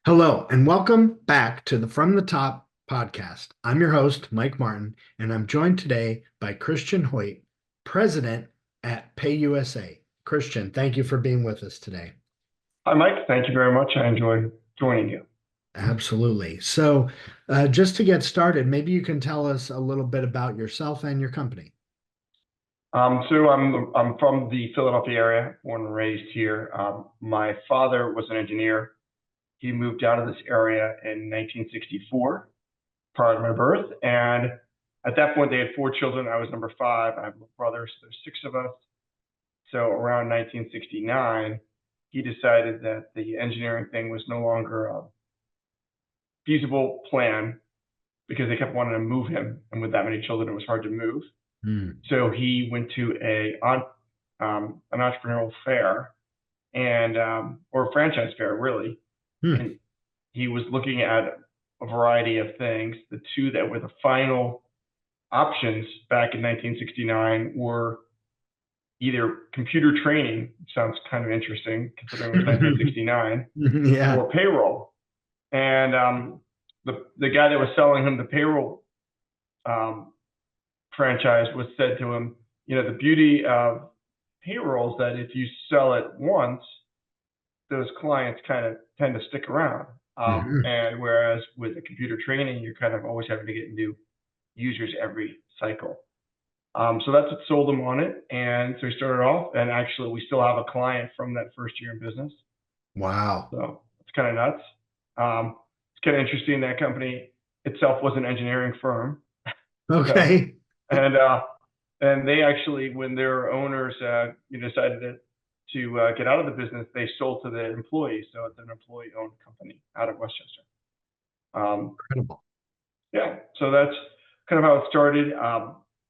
Hello, and welcome back to the From the Top podcast. I'm your host, Mike Martin, and I'm joined today by Christian Hoyt, president at PayUSA. Christian, thank you for being with us today. Hi, Mike. Thank you very much. I enjoyed joining you. Absolutely. So, just to get started, maybe you can tell us a little bit about yourself and your company. So I'm from the Philadelphia area, born and raised here. My father was an engineer. He moved out of this area in 1964, prior to my birth, and at that point they had four children. I was number five. I have a brother, so there's six of us. So around 1969, he decided that the engineering thing was no longer a feasible plan because they kept wanting to move him, and with that many children, it was hard to move. Hmm. So he went to an entrepreneurial fair or a franchise fair, really, Hmm. and he was looking at a variety of things. The two that were the final options back in 1969 were either computer training, which sounds kind of interesting considering it was 1969, Yeah. or payroll. And the guy that was selling him the payroll um, franchise was said to him, the beauty of payroll is that if you sell it once, those clients kind of tend to stick around. Mhm. And whereas with the computer training, you're kind of always having to get new users every cycle. So that's what sold him on it. And so he started off, and actually, we still have a client from that first year in business. Wow. So it's kind of nuts. It's kind of interesting. That company itself was an engineering firm. So, Okay. and uh, and they actually, when their owners decided to get out of the business, they sold to the employees. So it's an employee-owned company out of Westchester. Um, Incredible. yeah, so that's kind of how it started.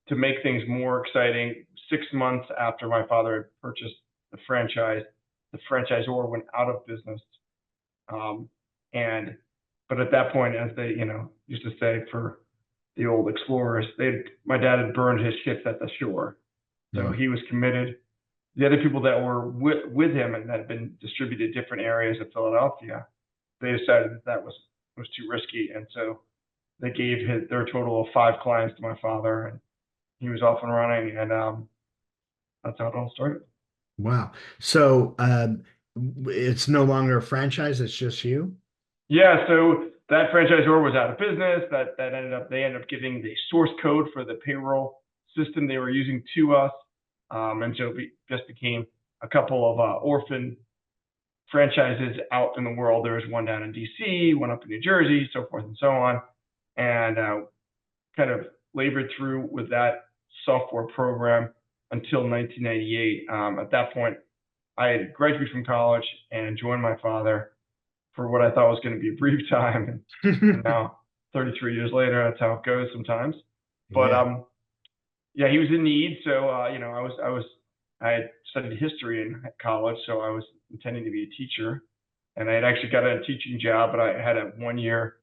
To make things more exciting, 6 months after my father had purchased the franchise, the franchisor went out of business. Um, and but at that point, as they used to say for the old explorers, my dad had burned his ships at the shore, so Hmm. he was committed. The other people that were with him and that had been distributed different areas of Philadelphia, they decided that was too risky, and so they gave their total of five clients to my father, and he was off and running, and that's how it all started. Wow. So, it's no longer a franchise, it's just you? Yeah, so that franchisor was out of business. They ended up giving the source code for the payroll system they were using to us, and so it just became a couple of orphan franchises out in the world. There was one down in D.C., one up in New Jersey, so forth and so on, and kind of labored through with that software program until 1998. At that point, I had graduated from college and joined my father for what I thought was going to be a brief time, and now 33 years later, that's how it goes sometimes. But Yeah. yeah, he was in need, so I had studied history in college, so I was intending to be a teacher, and I had actually got a teaching job, but I had a 1 year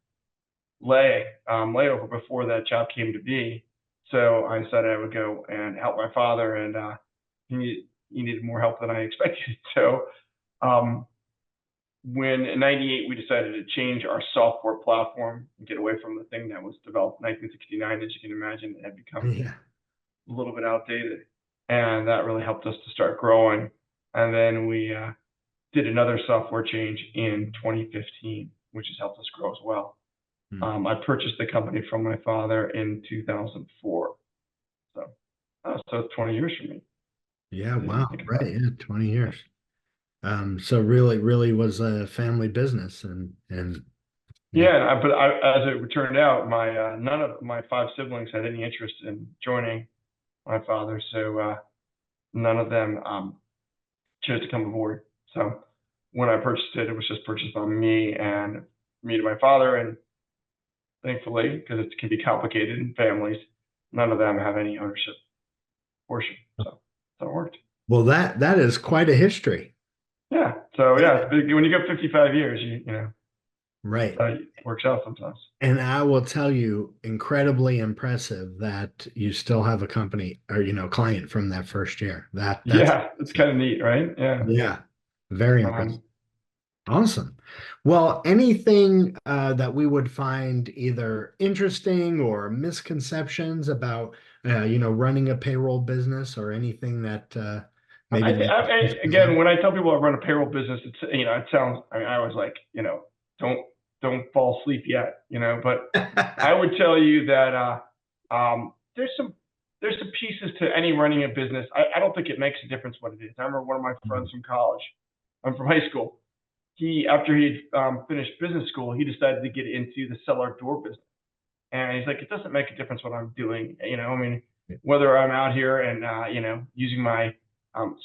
layover before that job came to be. So I decided I would go and help my father, and he needed more help than I expected. So um, when in '98 we decided to change our software platform and get away from the thing that was developed in 1969, as you can imagine, it had become Yeah. a little bit outdated, and that really helped us to start growing. And then we did another software change in 2015, which has helped us grow as well. Hmm. I purchased the company from my father in 2004. So, so it's 20 years for me. Yeah, You wow. think about Right. Yeah, 20 years. So really was a family business and it. yeah. Yeah, as it turned out, my none of my five siblings had any interest in joining my father, so none of them chose to come aboard. So when I purchased it, it was just purchased by me to my father, and thankfully, because it can be complicated in families, none of them have any ownership portion. So it worked. Well, that is quite a history. Yeah. So yeah, it's big. When you go 55 years, Right. it works out sometimes. And I will tell you, incredibly impressive that you still have a company or client from that first year. That's Yeah, it's kind of neat, right? Yeah. yeah, very impressive. Um, Awesome. Well, anything that we would find either interesting or misconceptions about, running a payroll business or anything that maybe Again, when I tell people I run a payroll business, it's, it sounds, I was like, don't, don't fall asleep yet, but I would tell you that, there's some pieces to any running a business. I don't think it makes a difference what it is. I remember one of my friends from college, from high school. After he finished business school, he decided to get into the cellar door business. And he's like, it doesn't make a difference what I'm doing. I mean, whether I'm out here and, using my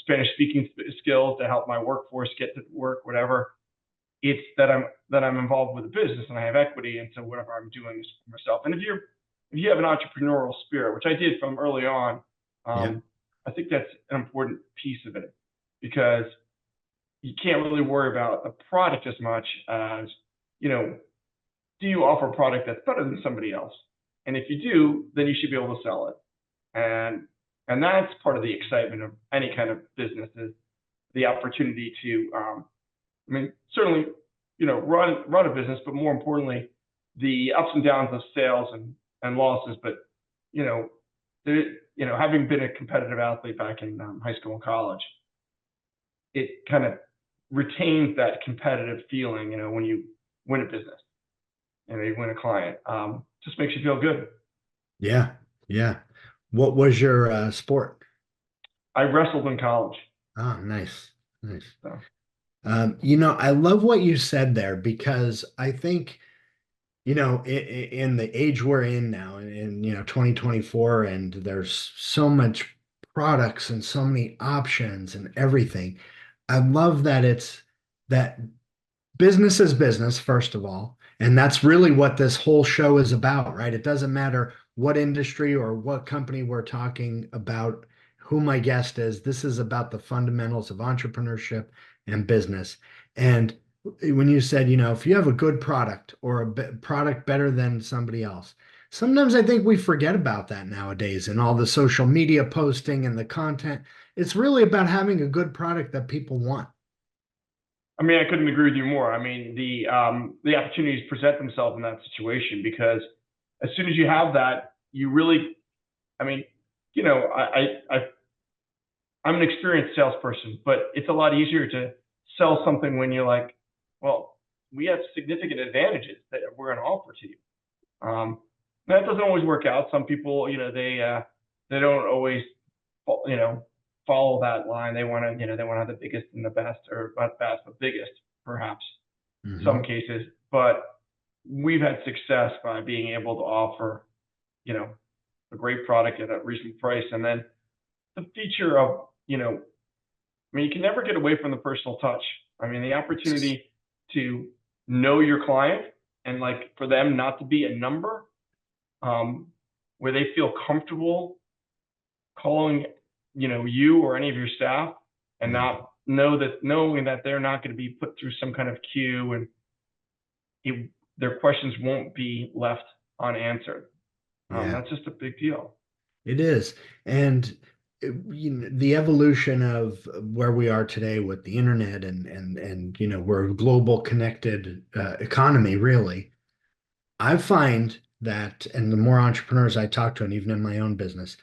Spanish speaking skills to help my workforce get to work, whatever, it's that I'm involved with a business and I have equity. And so whatever I'm doing is for myself. And if you have an entrepreneurial spirit, which I did from early on, Yeah. I think that's an important piece of it, because you can't really worry about the product as much as, do you offer a product that's better than somebody else? And if you do, then you should be able to sell it. And that's part of the excitement of any kind of business, is the opportunity to, certainly, run a business, but more importantly, the ups and downs of sales and losses. But, you know, having been a competitive athlete back in high school and college, it kind of retains that competitive feeling, when you win a business and you win a client. Just makes you feel good. Yeah. Yeah. What was your sport? I wrestled in college. Oh, nice. Nice. So. I love what you said there because I think, in the age we're in now, in 2024, and there's so much products and so many options and everything. I love that that business is business, first of all. And that's really what this whole show is about, right? It doesn't matter what industry or what company we're talking about, who my guest is. This is about the fundamentals of entrepreneurship and business. And when you said, if you have a good product or a product better than somebody else, sometimes I think we forget about that nowadays and all the social media posting and the content. It's really about having a good product that people want. I couldn't agree with you more. The opportunities present themselves in that situation, because as soon as you have that, you really, I mean, I'm an experienced salesperson, but it's a lot easier to sell something when you're like, well, we have significant advantages that we're going to offer to you. That doesn't always work out. Some people, they don't always, follow that line. They want to, they want to have the biggest and the best, or not best, but biggest, perhaps, Mhm. some cases. But we've had success by being able to offer, a great product at a reasonable price. And then the feature of, you can never get away from the personal touch. The opportunity to know your client, and like for them not to be a number, where they feel comfortable calling, you or any of your staff, and not knowing that they're not going to be put through some kind of queue, and their questions won't be left unanswered. Yeah. That's just a big deal. It is. And the evolution of where we are today with the internet and we're a global connected economy, really. I find that, and the more entrepreneurs I talk to, and even in my own business,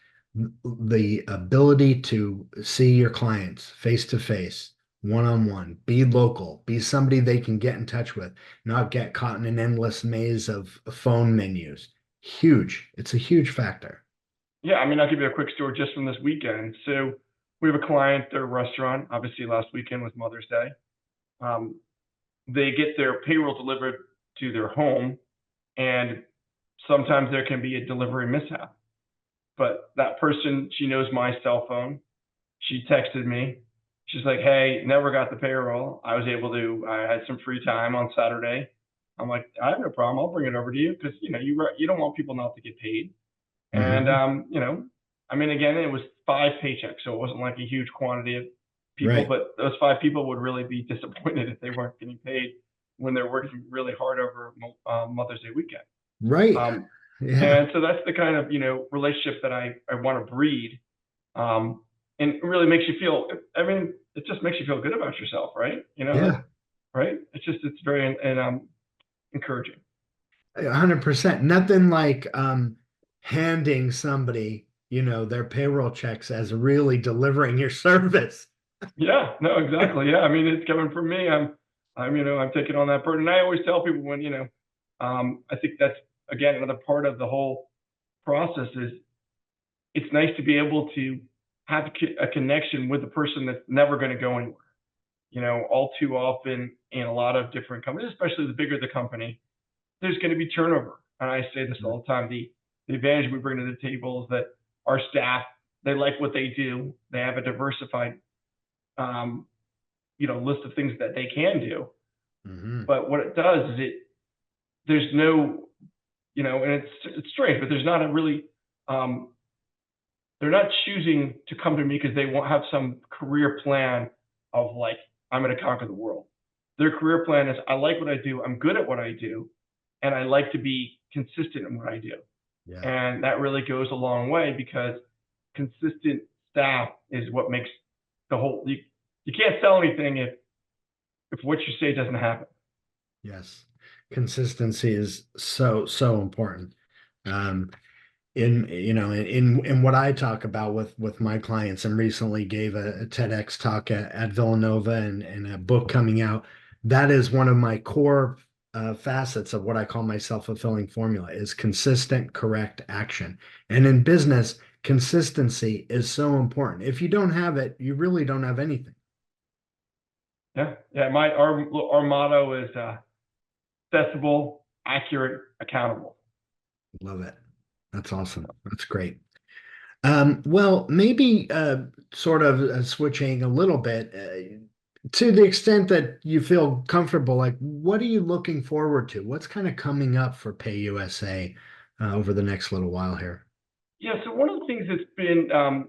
the ability to see your clients face to face, one on one, be local, be somebody they can get in touch with, not get caught in an endless maze of phone menus. Huge. It's a huge factor. Yeah, I'll give you a quick story just from this weekend. So we have a client, their restaurant. Obviously, last weekend was Mother's Day. Um, they get their payroll delivered to their home, and sometimes there can be a delivery mishap. But that person, she knows my cell phone. She texted me. She's like, "Hey, never got the payroll. I had some free time on Saturday." I'm like, "I have no problem. I'll bring it over to you, because you don't want people not to get paid." And Mhm. again, it was 5 paychecks, so it wasn't like a huge quantity of people, Right. but those 5 people would really be disappointed if they weren't getting paid when they're working really hard over Mother's Day weekend. Right. Um, Yeah. and so that's the kind of relationship that I want to breed, and it really makes you feel. It just makes you feel good about yourself, right? Yeah. right? It's very encouraging. 100%. Nothing like handing somebody, their payroll checks as really delivering your service. Yeah, no, exactly. Yeah, I mean, it's coming from me. I'm taking on that burden. And I always tell people when, I think that's again another part of the whole process is it's nice to be able to have a connection with the person that's never going to go anywhere. All too often in a lot of different companies, especially the bigger the company, there's going to be turnover. And I say this all the time. The advantage we bring to the table is that our staff, they like what they do. They have a diversified um, list of things that they can do. Mm-hmm. But what it does is there's no, and it's strange, but there's not a really, they're not choosing to come to me because they won't have some career plan of like, I'm going to conquer the world. Their career plan is, I like what I do. I'm good at what I do. And I like to be consistent in what I do. Yeah. And that really goes a long way because consistent staff is what makes the whole, you can't sell anything if what you say doesn't happen. Yes. Consistency is so, so important. In what I talk about with my clients, and recently gave a TEDx talk at Villanova and a book coming out. That is one of my core facets of what I call my self-fulfilling formula is consistent, correct action. And in business, consistency is so important. If you don't have it, you really don't have anything. Yeah. Yeah. Our motto is accessible, accurate, accountable. Love it. That's awesome. That's great. Well, maybe sort of switching a little bit to the extent that you feel comfortable, like what are you looking forward to? What's kind of coming up for Pay USA over the next little while here? Yeah. So one of the things that's been, so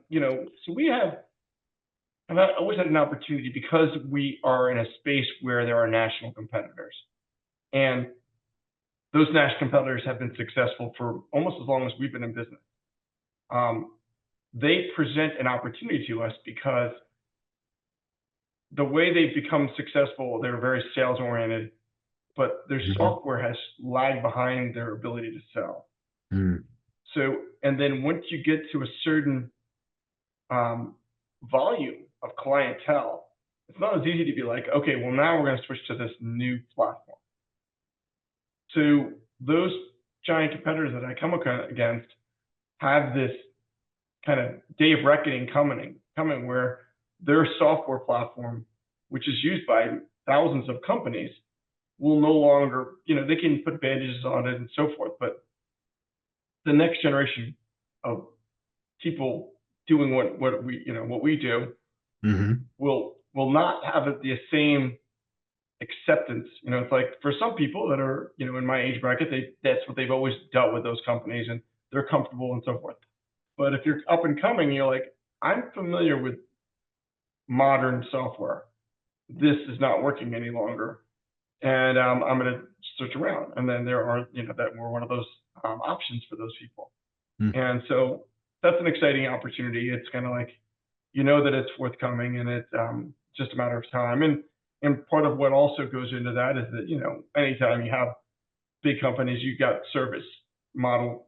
I've always had an opportunity because we are in a space where there are national competitors. And those national competitors have been successful for almost as long as we've been in business. They present an opportunity to us because the way they've become successful, they're very sales oriented, but their Mhm. software has lagged behind their ability to sell. Mm. So, and then once you get to a certain volume of clientele, it's not as easy to be like, okay, well, now we're going to switch to this new platform. So those giant competitors that I come against have this kind of day of reckoning coming where their software platform, which is used by thousands of companies, will no longer, they can put bandages on it and so forth, but the next generation of people doing what we do Hmm. will not have the same acceptance. It's like for some people that are, in my age bracket, that's what they've always dealt with those companies and they're comfortable and so forth. But if you're up and coming, you're like, I'm familiar with modern software. This is not working any longer. And I'm going to search around. And then there are, that we're one of those options for those people. Mm. And so that's an exciting opportunity. It's kind of like, that it's forthcoming and it's just a matter of time. And part of what also goes into that is that, anytime you have big companies, you've got service model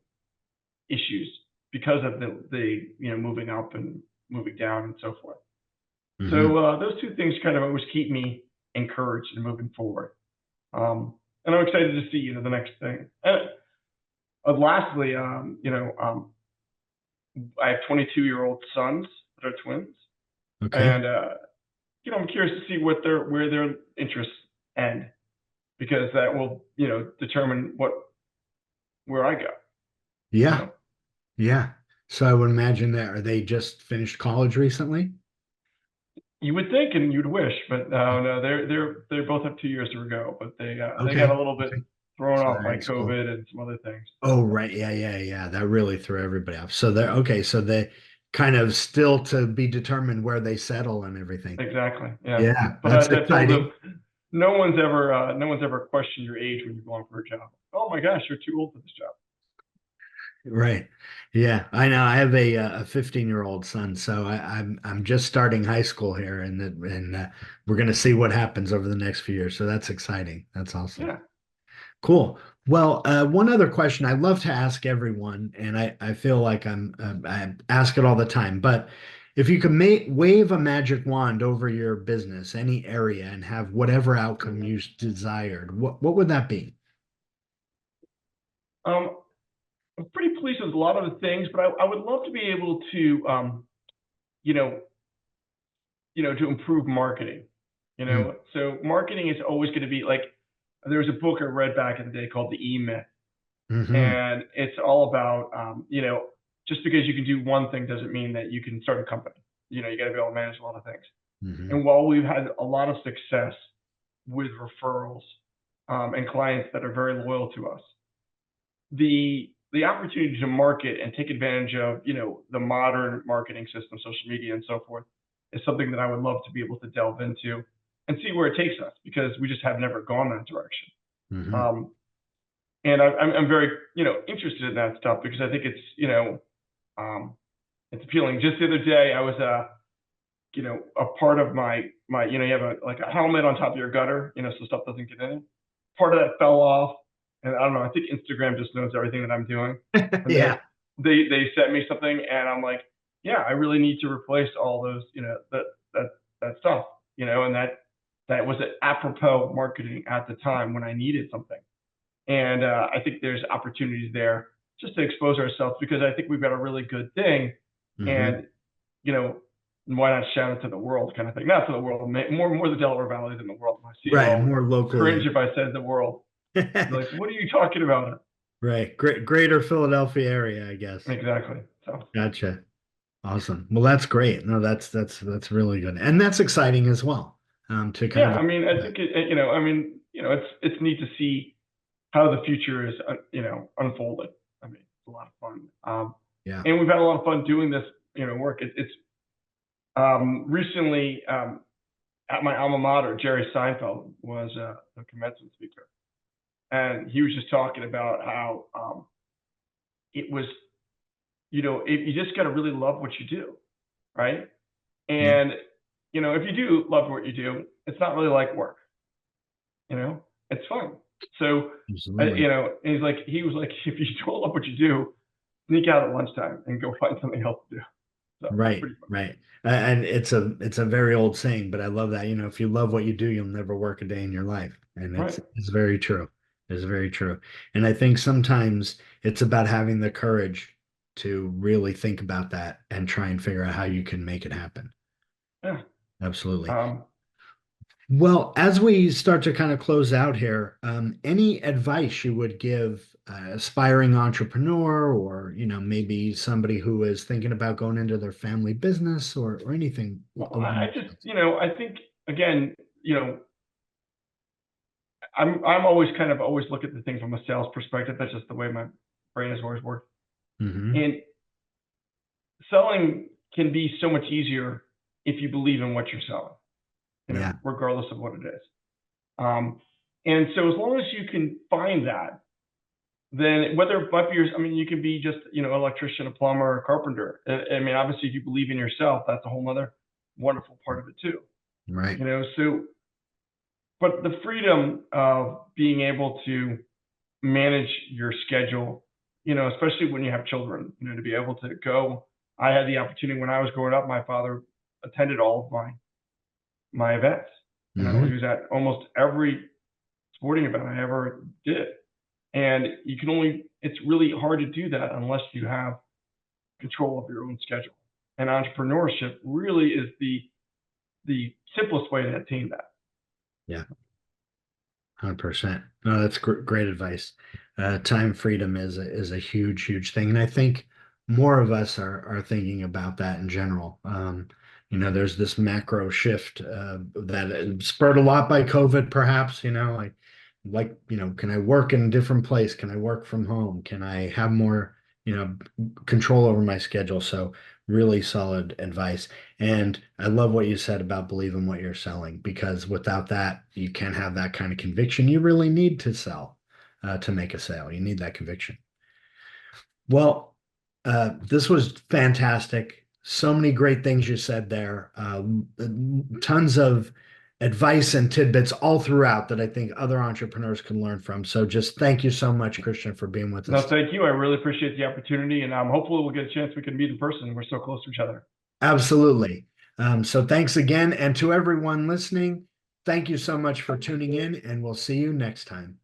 issues because of the moving up and moving down and so forth. Hmm. So those two things kind of always keep me encouraged and moving forward. And I'm excited to see the next thing. And lastly, I have 22-year-old sons that are twins, Okay. and I'm curious to see where their interests end because that will determine where I go. You Yeah. know, Yeah. So I would imagine that are they just finished college recently? you would think and you'd wish, but no, they both have 2 years to go, but they got Okay. a little bit Okay. thrown So off they're by in school. COVID and some other things. Oh, right. Yeah, yeah, yeah. That really threw everybody off. So they're okay. So they kind of still to be determined where they settle and everything. Exactly. Yeah. Yeah, But that's I told exciting. them no one's ever questioned your age when you're going for a job. Oh my gosh, you're too old for this job. Right. Yeah, I know. I have a 15-year-old son, so I'm just starting high school here, and we're gonna see what happens over the next few years. So that's exciting. That's awesome. Yeah. Cool. Well, one other question I love to ask everyone, and I feel like I ask it all the time, but if you could wave a magic wand over your business, any area, and have whatever outcome you desired, what would that be? Um, I'm pretty pleased with a lot of the things, but I would love to be able to, you know, to improve marketing. So marketing is always going to be like, there was a book I read back in the day called The E-Myth, Mm-hmm. and it's all about, just because you can do one thing doesn't mean that you can start a company. You got to be able to manage a lot of things. Mm-hmm. And while we've had a lot of success with referrals and clients that are very loyal to us, the opportunity to market and take advantage of the modern marketing system, social media, and so forth, is something that I would love to be able to delve into and see where it takes us because we just have never gone that direction. Mm-hmm. Um, and I'm very interested in that stuff because I think um, it's appealing. Just the other day, I was a part of my you have a helmet on top of your gutter, so stuff doesn't get in it. Part of that fell off, and I don't know. I think Instagram just knows everything that I'm doing, and Yeah. they sent me something, and I'm like, yeah, I really need to replace all those, that stuff, and that was apropos marketing at the time when I needed something, and I think there's opportunities there just to expose ourselves because I think we've got a really good thing, Mm-hmm. and you know, why not shout it to the world kind of thing? Not to the world, more the Delaware Valley than the world. My Right. CEO would More cringe locally. if I said the world. He'd be like, "What are you talking about?" Right. Greater Philadelphia area, I guess. Exactly. So Gotcha. Awesome. Well, that's great. No, that's really good. And that's exciting as well. To kind yeah, of I mean, I think it's neat to see how the future is unfolding. I mean, it's a lot of fun. yeah. And we've had a lot of fun doing this work. It's recently at my alma mater, Jerry Seinfeld was a commencement speaker, and he was just talking about how it was, you just got to really love what you do, right? Yeah. And if you do love what you do, it's not really like work, it's fun. So, Absolutely. and he was like, if you don't love what you do, sneak out at lunchtime and go find something else to do. So it's Right, pretty fun, right. And it's a very old saying, but I love that. If you love what you do, you'll never work a day in your life. And right? it's very true. It's very true. And I think sometimes it's about having the courage to really think about that and try and figure out how you can make it happen. Yeah. Absolutely. Um, Well, as we start to kind of close out here, any advice you would give aspiring entrepreneur or, maybe somebody who is thinking about going into their family business or anything well, along I those just, lines? I think again, I'm always kind of always look at the thing from a sales perspective. That's just the way my brain has always worked. Hmm. And selling can be so much easier if you believe in what you're selling, Yeah. regardless of what it is. Um, and so as long as you can find that, then whether it might be I mean, you can be just, electrician, a plumber, or a carpenter. I mean, obviously, if you believe in yourself, that's a whole other wonderful part of it too. Right. So, but the freedom of being able to manage your schedule, especially when you have children, to be able to go. I had the opportunity when I was growing up. My father attended all of my events. He Hmm. was at almost every sporting event I ever did. And it's really hard to do that unless you have control of your own schedule. And entrepreneurship really is the simplest way to attain that. Yeah. 100%. No, that's great advice. Time freedom is a huge, huge thing, and I think more of us are thinking about that in general. There's this macro shift that spurred a lot by COVID, perhaps. Can I work in a different place? Can I work from home? Can I have more, control over my schedule? So really solid advice. And I love what you said about believing what you're selling because without that, you can't have that kind of conviction. You really need to sell to make a sale. You need that conviction. Well, this was fantastic. So many great things you said there. Tons of advice and tidbits all throughout that I think other entrepreneurs can learn from. So just thank you so much, Christian, for being with No, us. thank you. I really appreciate the opportunity, and hopefully we'll get a chance we can meet in person. We're so close to each other. Absolutely. So thanks again. And to everyone listening, thank you so much for tuning in, and we'll see you next time.